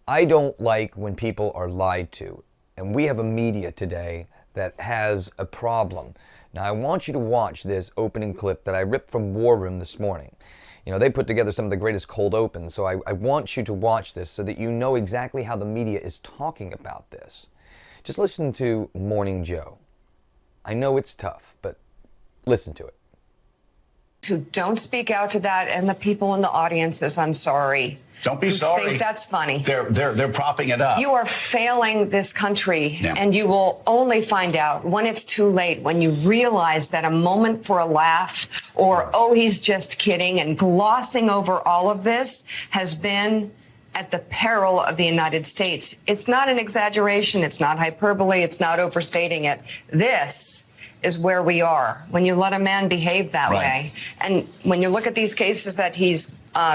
I don't like when people are lied to. And we have a media today that has a problem. Now, I want you to watch this opening clip that I ripped from War Room this morning. You know, they put together some of the greatest cold opens, so I want you to watch this so that you know exactly how the media is talking about this. Just listen to Morning Joe. I know it's tough, but listen to it. Who don't speak out to that, and the people in the audiences, I'm sorry. Don't be sorry. Think that's funny. They're propping it up. You are failing this country, Yeah. and you will only find out when it's too late, when you realize that a moment for a laugh or, oh, he's just kidding, and glossing over all of this has been at the peril of the United States. It's not an exaggeration. It's not hyperbole. It's not overstating it. This is where we are when you let a man behave that way. And when you look at these cases that he's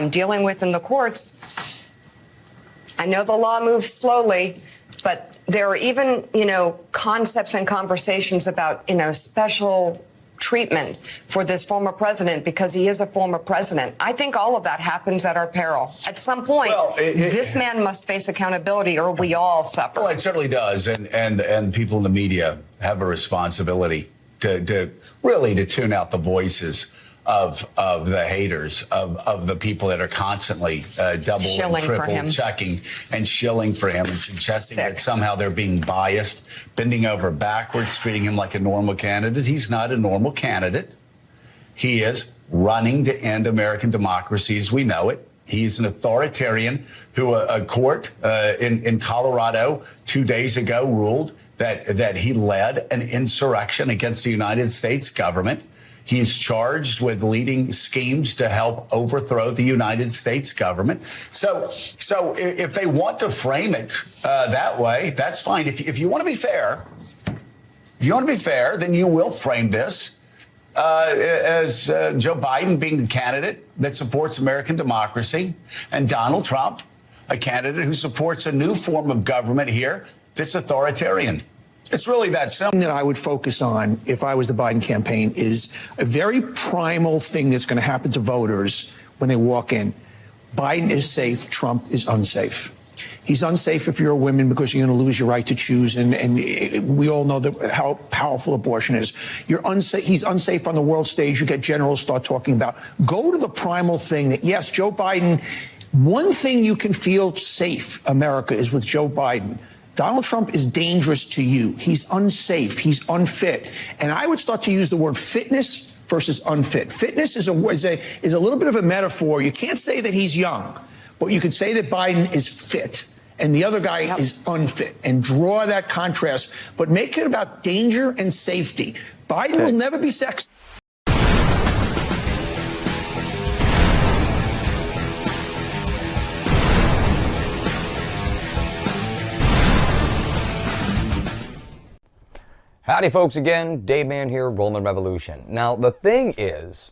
dealing with in the courts, I know the law moves slowly, but there are even, concepts and conversations about, special treatment for this former president because he is a former president. I think all of that happens at our peril. At some point, this man must face accountability or we all suffer. Well, it certainly does. And people in the media have a responsibility to really tune out the voices of the haters, of the people that are constantly double Shilling and for him. triple checking and shilling for him and suggesting that somehow they're being biased, bending over backwards, treating him like a normal candidate. He's not a normal candidate. He is running to end American democracy as we know it. He's an authoritarian who a court in Colorado 2 days ago ruled that he led an insurrection against the United States government. He's charged with leading schemes to help overthrow the United States government. So if they want to frame it that way, that's fine. If you want to be fair, then you will frame this as Joe Biden being the candidate that supports American democracy and Donald Trump, a candidate who supports a new form of government here that's authoritarian. It's really that simple. That I would focus on if I was the Biden campaign is a very primal thing that's going to happen to voters when they walk in. Biden is safe. Trump is unsafe. He's unsafe if you're a woman because you're going to lose your right to choose. And we all know how powerful abortion is. You're unsafe. He's unsafe on the world stage. You get generals start talking about. Go to the primal thing that, yes, Joe Biden, one thing you can feel safe, America, is with Joe Biden. Donald Trump is dangerous to you. He's unsafe. He's unfit. And I would start to use the word fitness versus unfit. Fitness is a little bit of a metaphor. You can't say that he's young, but you could say that Biden is fit and the other guy is unfit and draw that contrast, but make it about danger and safety. Biden will never be sexy. Howdy folks again, Dave Mann here, Rollman Revolution. Now the thing is,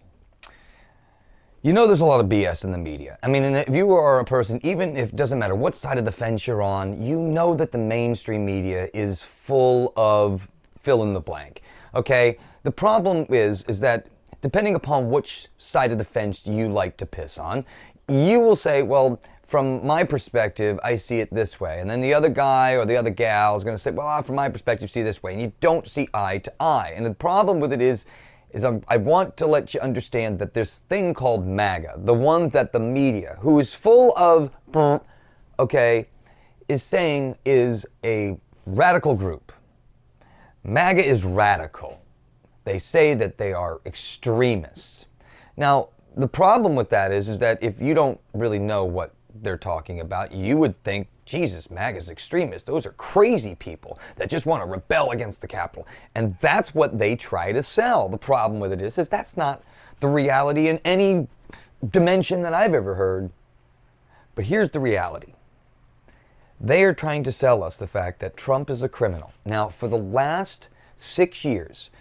there's a lot of BS in the media. I mean, if you are a person, even if it doesn't matter what side of the fence you're on, you know that the mainstream media is full of fill in the blank, okay? The problem is that depending upon which side of the fence you like to piss on, you will say, well, from my perspective, I see it this way. And then the other guy or the other gal is going to say, well, from my perspective, see this way. And you don't see eye to eye. And the problem with it is I want to let you understand that this thing called MAGA, the one that the media, who is full of, is saying is a radical group. MAGA is radical. They say that they are extremists. Now, the problem with that is that if you don't really know what they're talking about, you would think, Jesus, MAGA's extremists. Those are crazy people that just want to rebel against the Capitol. And that's what they try to sell. The problem with it is that's not the reality in any dimension that I've ever heard. But here's the reality. They are trying to sell us the fact that Trump is a criminal. Now, for the last 6 years,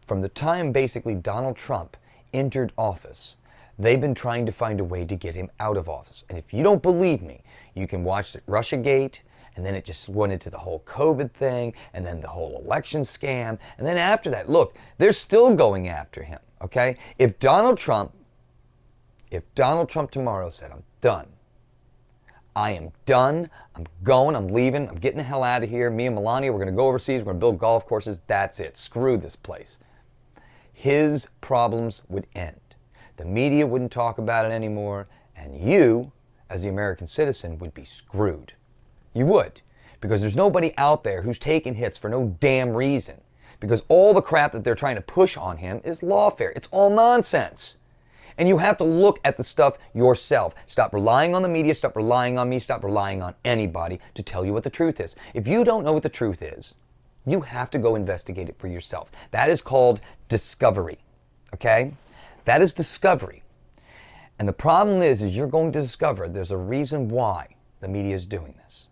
from the time basically Donald Trump entered office, they've been trying to find a way to get him out of office. And if you don't believe me, you can watch the Russiagate, and then it just went into the whole COVID thing, and then the whole election scam. And then after that, look, they're still going after him, okay? If Donald Trump tomorrow said, I'm done, I am done. I'm going. I'm leaving. I'm getting the hell out of here. Me and Melania, we're going to go overseas. We're going to build golf courses. That's it. Screw this place. His problems would end. The media wouldn't talk about it anymore. And you, as the American citizen, would be screwed. You would. Because there's nobody out there who's taking hits for no damn reason. Because all the crap that they're trying to push on him is lawfare. It's all nonsense. And you have to look at the stuff yourself. Stop relying on the media, stop relying on me, stop relying on anybody to tell you what the truth is. If you don't know what the truth is, you have to go investigate it for yourself. That is called discovery, okay? That is discovery. And the problem is you're going to discover there's a reason why the media is doing this.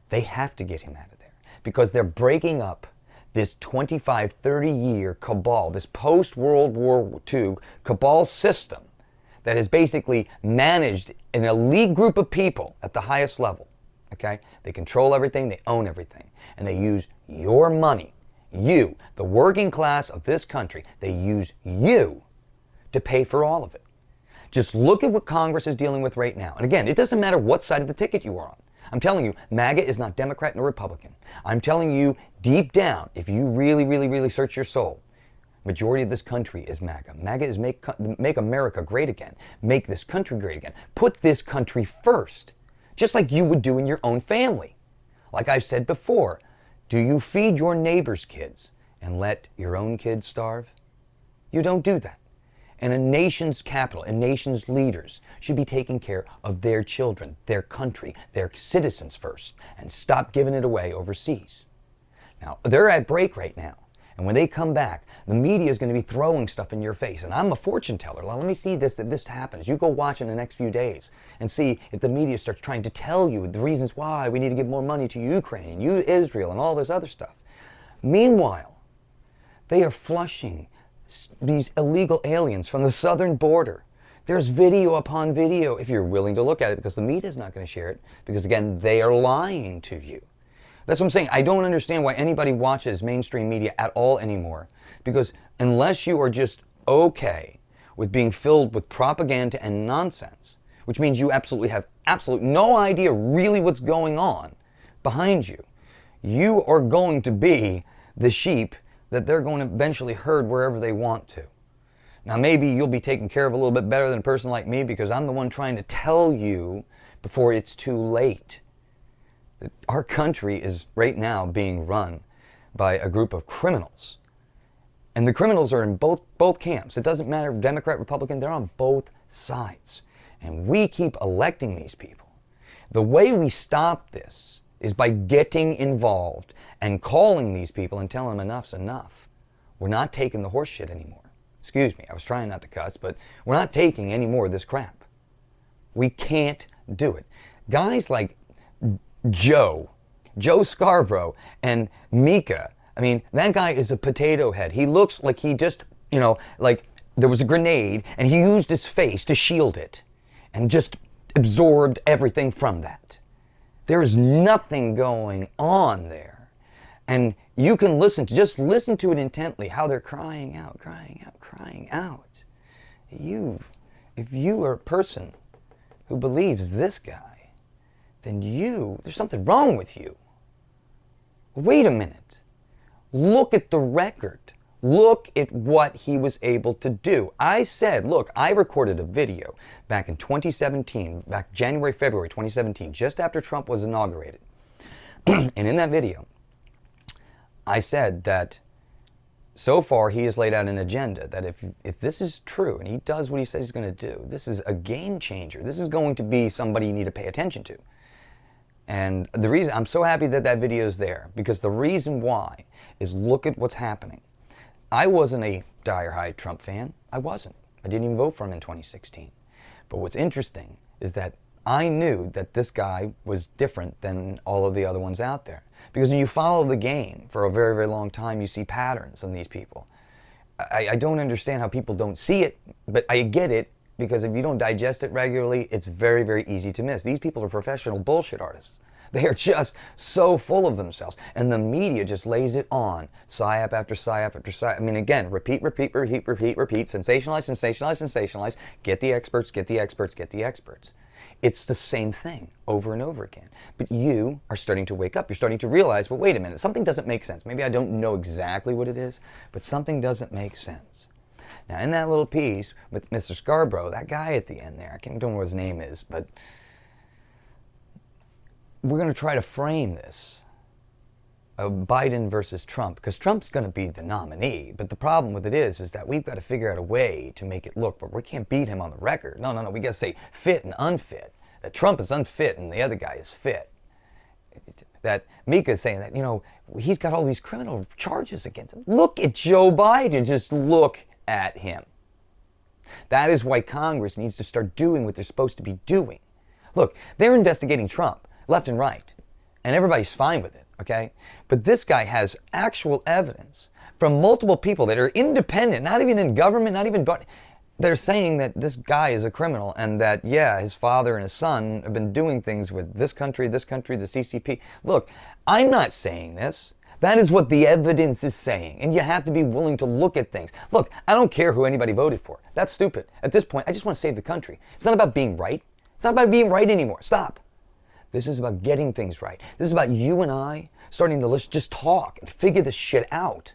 They have to get him out of there because they're breaking up this 25, 30-year cabal, this post-World War II cabal system that has basically managed an elite group of people at the highest level, okay? They control everything, they own everything, and they use your money, you, the working class of this country, they use you to pay for all of it. Just look at what Congress is dealing with right now. And again, it doesn't matter what side of the ticket you are on. I'm telling you, MAGA is not Democrat nor Republican. I'm telling you, deep down, if you really, really, really search your soul, majority of this country is MAGA. MAGA is make America great again. Make this country great again. Put this country first, just like you would do in your own family. Like I've said before, do you feed your neighbor's kids and let your own kids starve? You don't do that. And a nation's capital, a nation's leaders should be taking care of their children, their country, their citizens first, and stop giving it away overseas. Now, they're at break right now. And when they come back, the media is going to be throwing stuff in your face. And I'm a fortune teller. Let me see this, that this happens. You go watch in the next few days and see if the media starts trying to tell you the reasons why we need to give more money to Ukraine, Israel, and all this other stuff. Meanwhile, they are flushing these illegal aliens from the southern border. There's video upon video if you're willing to look at it, because the media is not going to share it, because again, they are lying to you. That's what I'm saying. I don't understand why anybody watches mainstream media at all anymore, because unless you are just okay with being filled with propaganda and nonsense, which means you absolutely have no idea really what's going on behind you, you are going to be the sheep that they're going to eventually herd wherever they want to. Now maybe you'll be taken care of a little bit better than a person like me, because I'm the one trying to tell you before it's too late that our country is right now being run by a group of criminals. And the criminals are in both camps. It doesn't matter if Democrat, Republican, they're on both sides. And we keep electing these people. The way we stop this is by getting involved and calling these people and telling them enough's enough. We're not taking the horse shit anymore. Excuse me, I was trying not to cuss, but we're not taking any more of this crap. We can't do it. Guys like Joe Scarborough, and Mika, I mean, that guy is a potato head. He looks like he just, like there was a grenade and he used his face to shield it and just absorbed everything from that. There is nothing going on there. And you can just listen to it intently, how they're crying out, crying out, crying out. If you are a person who believes this guy, then there's something wrong with you. Wait a minute. Look at the record. Look at what he was able to do. I said, look, I recorded a video back in 2017, back January, February 2017, just after Trump was inaugurated. And in that video, I said that so far he has laid out an agenda that if this is true and he does what he says he's going to do, this is a game changer. This is going to be somebody you need to pay attention to. And the reason I'm so happy that video is there, because the reason why is look at what's happening. I wasn't a die-hard Trump fan. I wasn't. I didn't even vote for him in 2016. But what's interesting is that I knew that this guy was different than all of the other ones out there. Because when you follow the game for a very, very long time, you see patterns in these people. I don't understand how people don't see it, but I get it, because if you don't digest it regularly, it's very, very easy to miss. These people are professional bullshit artists. They are just so full of themselves. And the media just lays it on. PSYOP after PSYOP after PSYOP. I mean, again, repeat, sensationalize. Get the experts, get the experts, get the experts. It's the same thing over and over again. But you are starting to wake up. You're starting to realize, well, wait a minute, something doesn't make sense. Maybe I don't know exactly what it is, but something doesn't make sense. Now, in that little piece with Mr. Scarborough, that guy at the end there, I can't remember what his name is, but we're going to try to frame this of Biden versus Trump, because Trump's going to be the nominee. But the problem with it is that we've got to figure out a way to make it look, but we can't beat him on the record. No. We got to say fit and unfit. That Trump is unfit and the other guy is fit. That Mika is saying that, he's got all these criminal charges against him. Look at Joe Biden. Just look at him. That is why Congress needs to start doing what they're supposed to be doing. Look, they're investigating Trump left and right, and everybody's fine with it. Okay? But this guy has actual evidence from multiple people that are independent, not even in government, not even, but they're saying that this guy is a criminal and that, his father and his son have been doing things with this country, the CCP. Look, I'm not saying this. That is what the evidence is saying. And you have to be willing to look at things. Look, I don't care who anybody voted for. That's stupid. At this point, I just want to save the country. It's not about being right. It's not about being right anymore. Stop. This is about getting things right. This is about you and I starting to let's just talk and figure this shit out.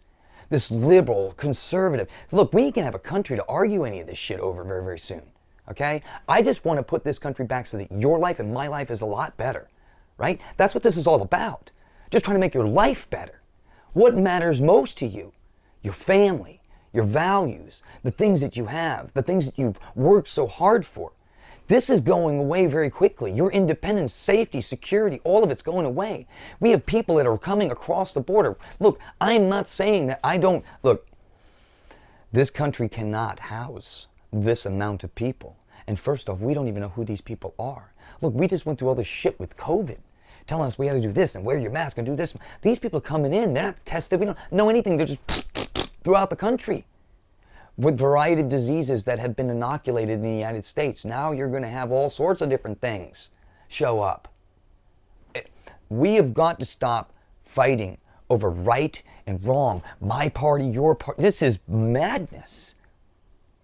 This liberal, conservative. Look, we can have a country to argue any of this shit over very, very soon. Okay? I just want to put this country back so that your life and my life is a lot better. Right? That's what this is all about. Just trying to make your life better. What matters most to you? Your family, your values, the things that you have, the things that you've worked so hard for. This is going away very quickly. Your independence, safety, security, all of it's going away. We have people that are coming across the border. Look, I'm not saying that I don't... Look, this country cannot house this amount of people. And first off, we don't even know who these people are. Look, we just went through all this shit with COVID, telling us we had to do this and wear your mask and do this. These people are coming in. They're not tested. We don't know anything. They're just throughout the country with variety of diseases that have been inoculated in the United States. Now you're going to have all sorts of different things show up. We have got to stop fighting over right and wrong. My party, your party. This is madness.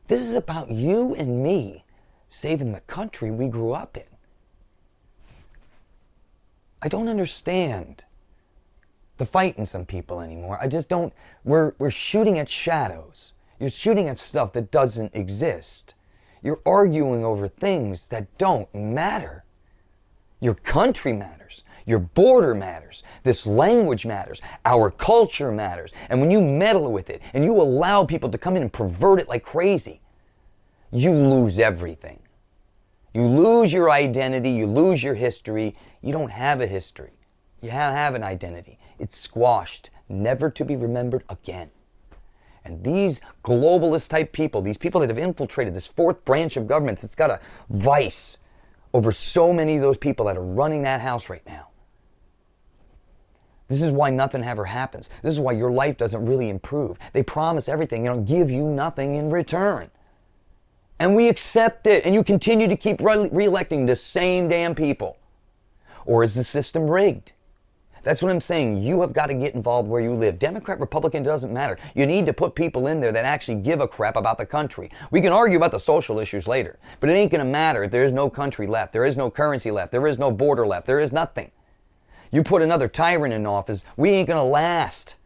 This is about you and me saving the country we grew up in. I don't understand the fight in some people anymore. I just don't. We're shooting at shadows. You're shooting at stuff that doesn't exist. You're arguing over things that don't matter. Your country matters. Your border matters. This language matters. Our culture matters. And when you meddle with it and you allow people to come in and pervert it like crazy, you lose everything. You lose your identity. You lose your history. You don't have a history. You have an identity. It's squashed, never to be remembered again. And these globalist type people, these people that have infiltrated this fourth branch of government that's got a vice over so many of those people that are running that house right now. This is why nothing ever happens. This is why your life doesn't really improve. They promise everything and don't give you nothing in return. And we accept it, and you continue to keep re-electing the same damn people. Or is the system rigged? That's what I'm saying. You have got to get involved where you live. Democrat, Republican, doesn't matter. You need to put people in there that actually give a crap about the country. We can argue about the social issues later, but it ain't going to matter if there is no country left. There is no currency left. There is no border left. There is nothing. You put another tyrant in office, we ain't going to last.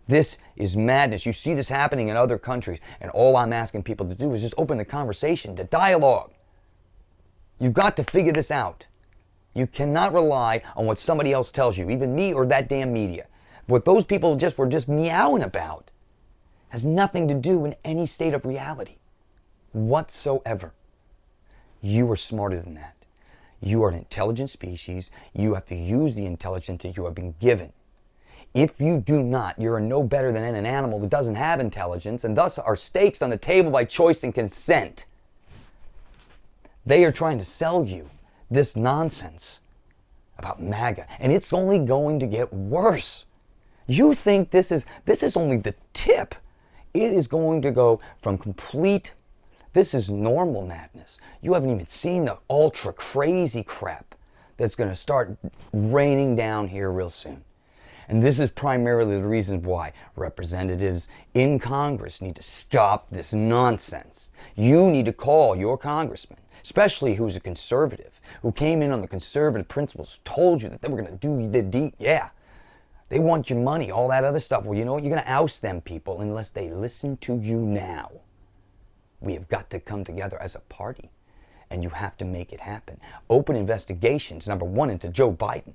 This is madness. You see this happening in other countries, and all I'm asking people to do is just open the conversation, the dialogue. You've got to figure this out. You cannot rely on what somebody else tells you, even me or that damn media. What those people were just meowing about has nothing to do in any state of reality whatsoever. You are smarter than that. You are an intelligent species. You have to use the intelligence that you have been given. If you do not, you're no better than an animal that doesn't have intelligence, and thus are stakes on the table by choice and consent. They are trying to sell you this nonsense about MAGA, and it's only going to get worse. You think this is only the tip. It is going to go from this is normal madness. You haven't even seen the ultra crazy crap that's going to start raining down here real soon. And this is primarily the reason why representatives in Congress need to stop this nonsense. You need to call your congressman especially who's a conservative, who came in on the conservative principles, told you that they were going to do the deed. Yeah, they want your money, all that other stuff. Well, you know what? You're going to oust them people unless they listen to you now. We have got to come together as a party, and you have to make it happen. Open investigations, number one, into Joe Biden.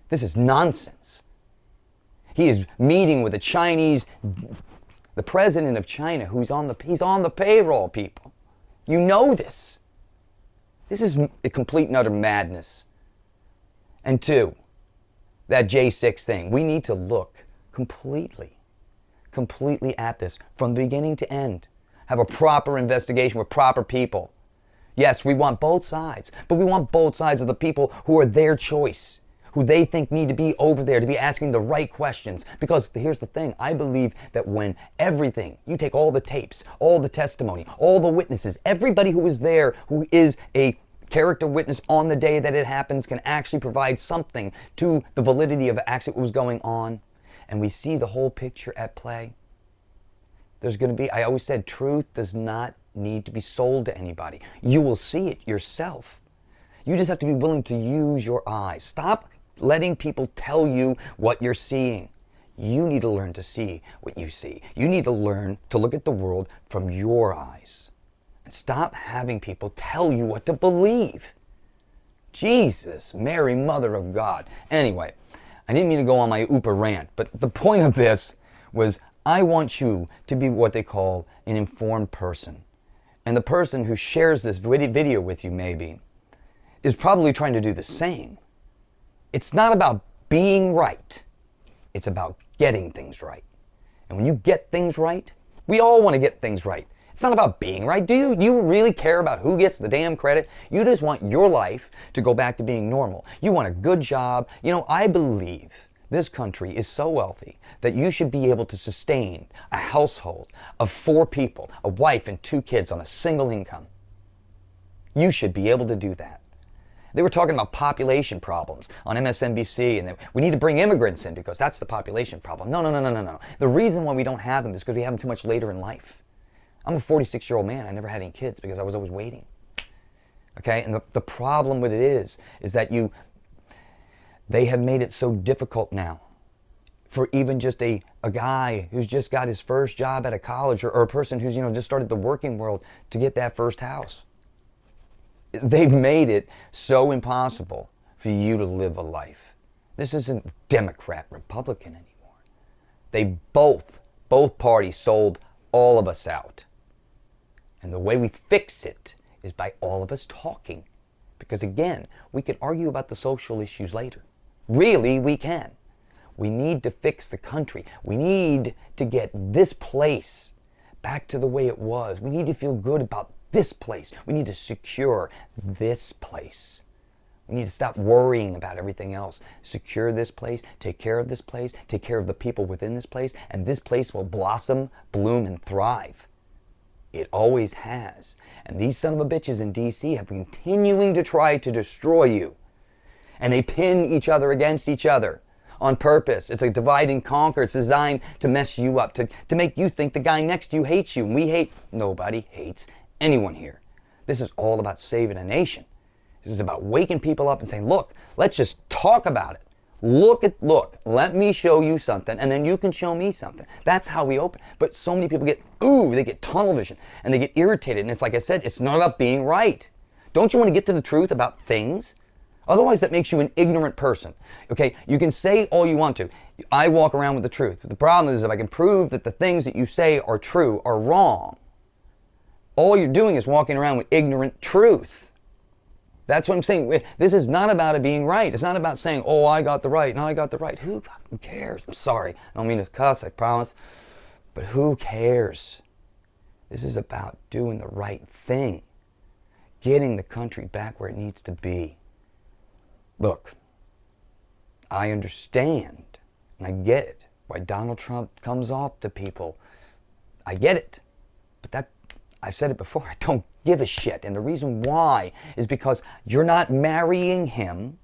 This is nonsense. He is meeting with the president of China, he's on the payroll, people. You know this. This is a complete and utter madness. And two, that J6 thing. We need to look completely at this from beginning to end. Have a proper investigation with proper people. Yes, we want both sides, but we want both sides of the people who are their choice, who they think need to be over there to be asking the right questions. Because here's the thing, I believe that when everything, you take all the tapes, all the testimony, all the witnesses, everybody who was there, who is a character witness on the day that it happens, can actually provide something to the validity of actually what was going on, and we see the whole picture at play, there's going to be, I always said, truth does not need to be sold to anybody. You will see it yourself. You just have to be willing to use your eyes. Stop letting people tell you what you're seeing. You need to learn to see what you see. You need to learn to look at the world from your eyes. And stop having people tell you what to believe. Jesus, Mary, Mother of God. Anyway, I didn't mean to go on my Ooper rant, but the point of this was I want you to be what they call an informed person. And the person who shares this video with you maybe is probably trying to do the same. It's not about being right. It's about getting things right. And when you get things right, we all want to get things right. It's not about being right. Do you? You really care about who gets the damn credit? You just want your life to go back to being normal. You want a good job. You know, I believe this country is so wealthy that you should be able to sustain a household of 4 people, a wife and 2 kids on a single income. You should be able to do that. They were talking about population problems on MSNBC, and we need to bring immigrants in because that's the population problem. No. The reason why we don't have them is because we have them too much later in life. I'm a 46-year-old man. I never had any kids because I was always waiting. Okay? And the problem with it is that they have made it so difficult now for even just a guy who's just got his first job at a college or a person who's, just started the working world to get that first house. They've made it so impossible for you to live a life. This isn't Democrat, Republican anymore. They both parties sold all of us out. And the way we fix it is by all of us talking. Because again, we can argue about the social issues later. Really, we can. We need to fix the country. We need to get this place back to the way it was. We need to feel good about this place. We need to secure this place. We need to stop worrying about everything else. Secure this place, take care of this place, take care of the people within this place, and this place will blossom, bloom, and thrive. It always has. And these son of a bitches in D.C. have been continuing to try to destroy you. And they pin each other against each other on purpose. It's a divide and conquer. It's designed to mess you up, to make you think the guy next to you hates you. And nobody hates anyone here. This is all about saving a nation. This is about waking people up and saying, look, let's just talk about it. Look, let me show you something, and then you can show me something. That's how we open. But so many people they get tunnel vision, and they get irritated. And it's like I said, it's not about being right. Don't you want to get to the truth about things? Otherwise, that makes you an ignorant person. Okay, you can say all you want to. I walk around with the truth. The problem is if I can prove that the things that you say are true are wrong, all you're doing is walking around with ignorant truth. That's what I'm saying. This is not about it being right. It's not about saying, oh, I got the right, and I got the right. Who fucking cares? I'm sorry. I don't mean to cuss, I promise. But who cares? This is about doing the right thing. Getting the country back where it needs to be. Look, I understand, and I get it, why Donald Trump comes off to people. I get it. But I've said it before, I don't give a shit. And the reason why is because you're not marrying him.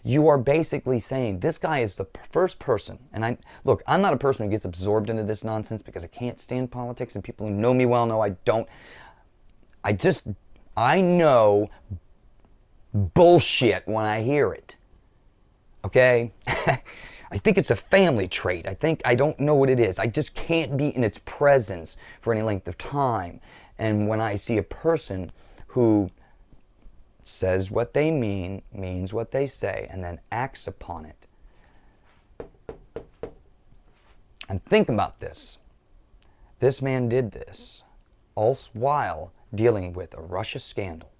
You are basically saying this guy is the first person. And I'm not a person who gets absorbed into this nonsense because I can't stand politics, and people who know me well know I don't. I know bullshit when I hear it. Okay? I think it's a family trait. I don't know what it is. I just can't be in its presence for any length of time. And when I see a person who says what they mean, means what they say, and then acts upon it. And think about this. This man did this all while dealing with a Russia scandal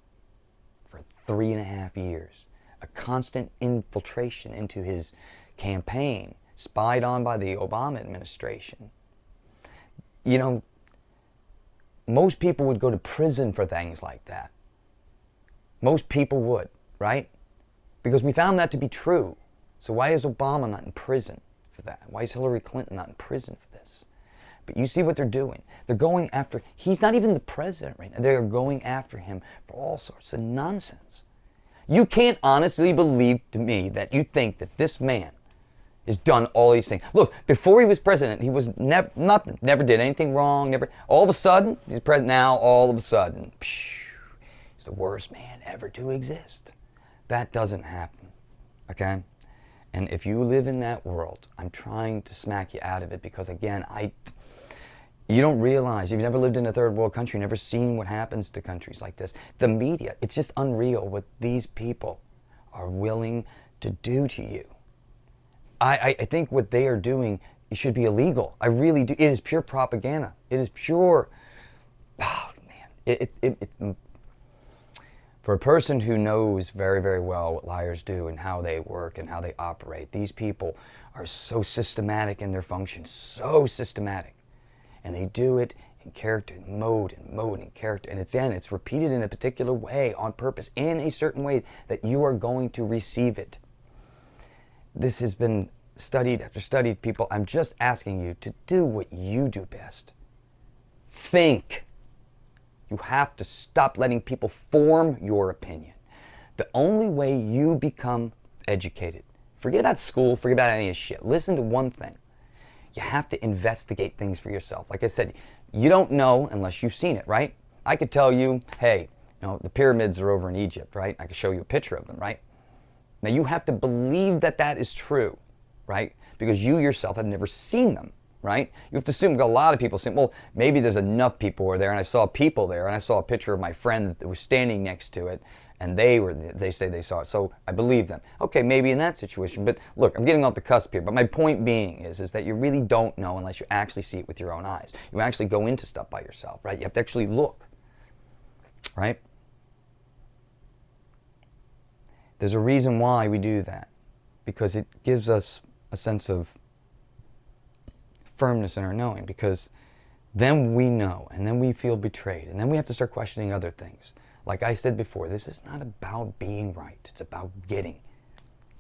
for 3.5 years. A constant infiltration into his campaign, spied on by the Obama administration. You know, most people would go to prison for things like that. Most people would, right? Because we found that to be true. So why is Obama not in prison for that? Why is Hillary Clinton not in prison for this? But you see what they're doing. They're going after, he's not even the president right now. They're going after him for all sorts of nonsense. You can't honestly believe to me that you think that this man has done all these things. Look, before he was president, he was never did anything wrong, all of a sudden, he's president now, all of a sudden, he's the worst man ever to exist. That doesn't happen, okay? And if you live in that world, I'm trying to smack you out of it because, again, you don't realize, you've never lived in a third world country, never seen what happens to countries like this. The media, it's just unreal what these people are willing to do to you. I think what they are doing, it should be illegal. I really do. It is pure propaganda. It is pure, oh man. For a person who knows very, very well what liars do and how they work and how they operate, these people are so systematic in their function, so systematic. And they do it in character, in mode and character. And it's repeated in a particular way, on purpose, in a certain way that you are going to receive it. This has been studied after studied, people. I'm just asking you to do what you do best. Think. You have to stop letting people form your opinion. The only way you become educated, forget about school, forget about any of this shit. Listen to one thing. You have to investigate things for yourself. Like I said, you don't know unless you've seen it, right? I could tell you, hey, the pyramids are over in Egypt, right? I could show you a picture of them, right? Now you have to believe that that is true, right? Because you yourself have never seen them, right? You have to assume a lot of people say, well, maybe there's enough people who are there, and I saw people there, and I saw a picture of my friend that was standing next to it, and they say they saw it, so I believe them. Okay, maybe in that situation, but look, I'm getting off the cusp here, but my point being is that you really don't know unless you actually see it with your own eyes. You actually go into stuff by yourself, right? You have to actually look, right? There's a reason why we do that, because it gives us a sense of firmness in our knowing, because then we know, and then we feel betrayed, and then we have to start questioning other things. Like I said before, this is not about being right. It's about getting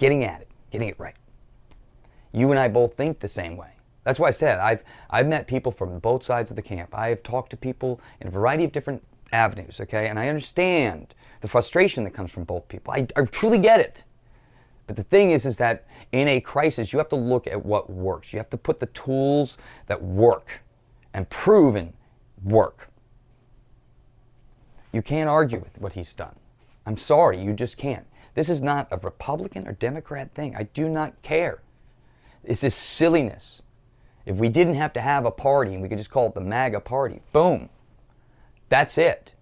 at it, getting it right. You and I both think the same way. That's why I said I've met people from both sides of the camp. I've talked to people in a variety of different avenues, okay? And I understand the frustration that comes from both people. I truly get it. But the thing is that in a crisis, you have to look at what works. You have to put the tools that work and proven work. You can't argue with what he's done. I'm sorry, you just can't. This is not a Republican or Democrat thing. I do not care. This is silliness. If we didn't have to have a party and we could just call it the MAGA party, boom. That's it.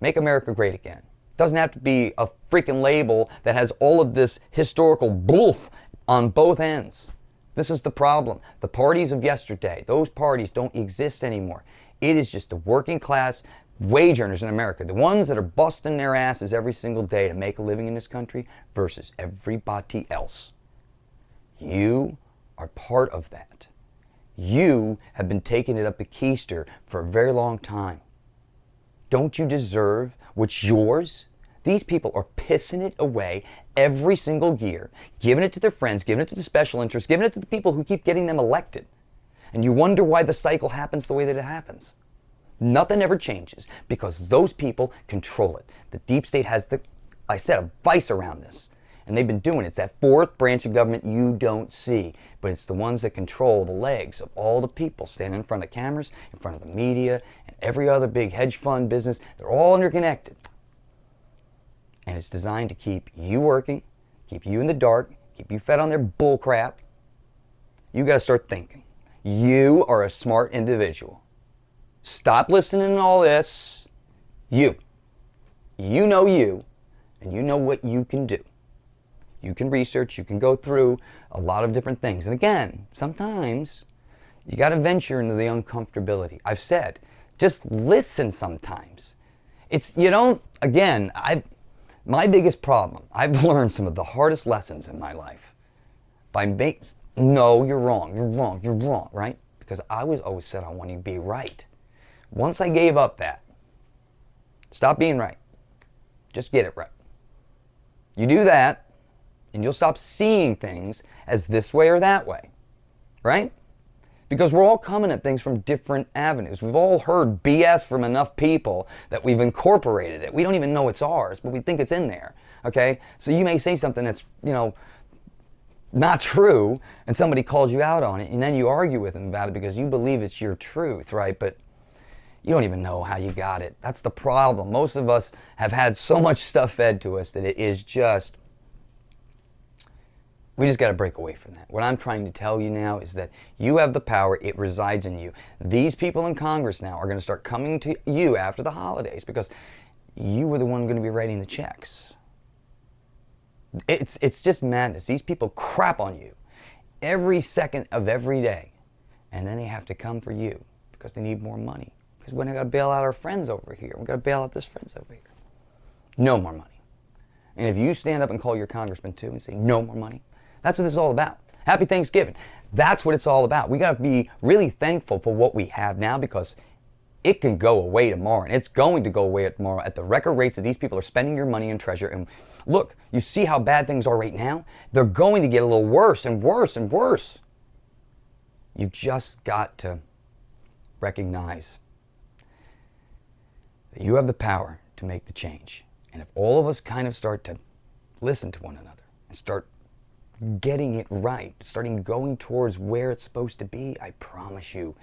Make America great again. Doesn't have to be a freaking label that has all of this historical bullth on both ends. This is the problem. The parties of yesterday, those parties don't exist anymore. It is just the working class wage earners in America, the ones that are busting their asses every single day to make a living in this country versus everybody else. You are part of that. You have been taking it up a keister for a very long time. Don't you deserve what's yours? These people are pissing it away every single year, giving it to their friends, giving it to the special interests, giving it to the people who keep getting them elected. And you wonder why the cycle happens the way that it happens. Nothing ever changes because those people control it. The deep state has a vice around this. And they've been doing it. It's that fourth branch of government you don't see. But it's the ones that control the legs of all the people standing in front of cameras, in front of the media, and every other big hedge fund business. They're all interconnected. And it's designed to keep you working, keep you in the dark, keep you fed on their bull crap. You got to start thinking. You are a smart individual. Stop listening to all this. You know you, and you know what you can do. You can research, you can go through a lot of different things. And again, sometimes you got to venture into the uncomfortability. I've said, just listen sometimes. My biggest problem, I've learned some of the hardest lessons in my life no, you're wrong, right? Because I was always said I want to be right. Once I gave up that, stop being right. Just get it right. You do that, and you'll stop seeing things as this way or that way, right? Because we're all coming at things from different avenues. We've all heard BS from enough people that we've incorporated it. We don't even know it's ours, but we think it's in there, okay? So you may say something that's, not true, and somebody calls you out on it, and then you argue with them about it because you believe it's your truth, right? But you don't even know how you got it. That's the problem. Most of us have had so much stuff fed to us that it is just, we just got to break away from that. What I'm trying to tell you now is that you have the power. It resides in you. These people in Congress now are going to start coming to you after the holidays because you were the one going to be writing the checks. It's just madness. These people crap on you every second of every day. And then they have to come for you because they need more money. Because we're going to bail out our friends over here. We're going to bail out this friends over here. No more money. And if you stand up and call your congressman too and say no more money, that's what this is all about. Happy Thanksgiving. That's what it's all about. We got to be really thankful for what we have now because it can go away tomorrow. And it's going to go away tomorrow at the record rates that these people are spending your money and treasure. And look, you see how bad things are right now? They're going to get a little worse and worse and worse. You just got to recognize that you have the power to make the change. And if all of us kind of start to listen to one another and start getting it right, starting going towards where it's supposed to be, I promise you,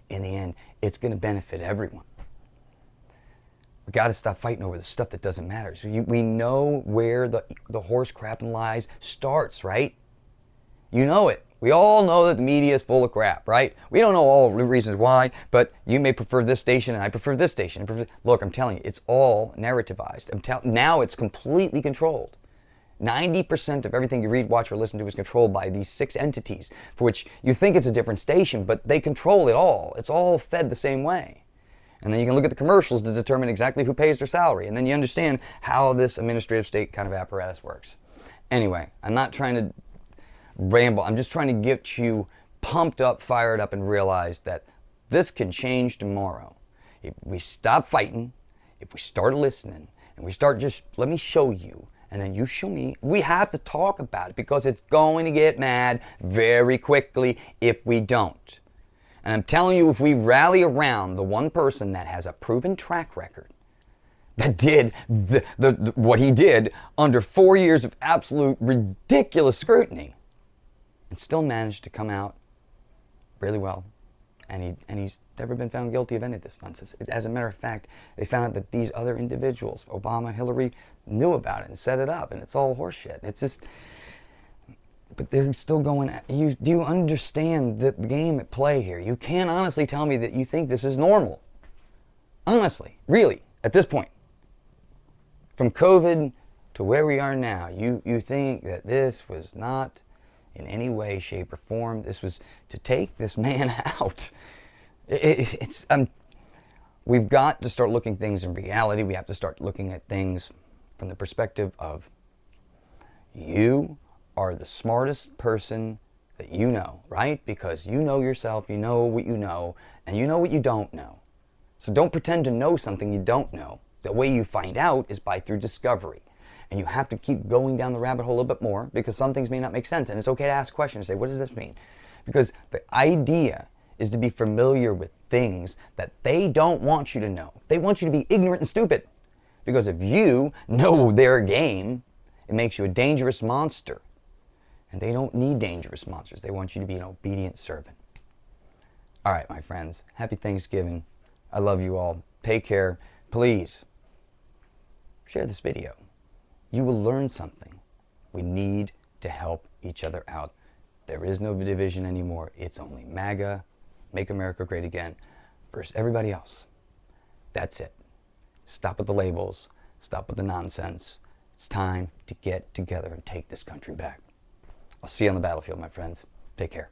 in the end, it's going to benefit everyone. We got to stop fighting over the stuff that doesn't matter. So we know where the horse crap and lies starts, right? You know it. We all know that the media is full of crap, right? We don't know all the reasons why, but you may prefer this station and I prefer this station. Look, I'm telling you, it's all narrativized. Now it's completely controlled. 90% of everything you read, watch, or listen to is controlled by these 6 entities, for which you think it's a different station, but they control it all. It's all fed the same way. And then you can look at the commercials to determine exactly who pays their salary, and then you understand how this administrative state kind of apparatus works. Anyway, I'm not trying to ramble. I'm just trying to get you pumped up, fired up, and realize that this can change tomorrow. If we stop fighting, if we start listening, and we start just, let me show you, and then you show me. We have to talk about it because it's going to get mad very quickly if we don't. And I'm telling you, if we rally around the one person that has a proven track record, that did what he did under 4 years of absolute ridiculous scrutiny, and still managed to come out really well, and he's never been found guilty of any of this nonsense. As a matter of fact, they found out that these other individuals, Obama and Hillary, knew about it and set it up, and it's all horseshit. It's just, but they're still going at you. Do you understand the game at play here? You can't honestly tell me that you think this is normal. Honestly, really, at this point, from COVID to where we are now, you think that this was not in any way, shape, or form. This was to take this man out. We've got to start looking things in reality. We have to start looking at things from the perspective of you are the smartest person that you know, right? Because you know yourself, you know what you know, and you know what you don't know. So don't pretend to know something you don't know. The way you find out is through discovery. And you have to keep going down the rabbit hole a little bit more because some things may not make sense. And it's okay to ask questions and say, what does this mean? Because the idea is to be familiar with things that they don't want you to know. They want you to be ignorant and stupid. Because if you know their game, it makes you a dangerous monster. And they don't need dangerous monsters. They want you to be an obedient servant. All right, my friends. Happy Thanksgiving. I love you all. Take care. Please share this video. you will learn something. We need to help each other out. There is no division anymore. It's only MAGA, Make America Great Again, versus everybody else. That's it. Stop with the labels. Stop with the nonsense. It's time to get together and take this country back. I'll see you on the battlefield, my friends. Take care.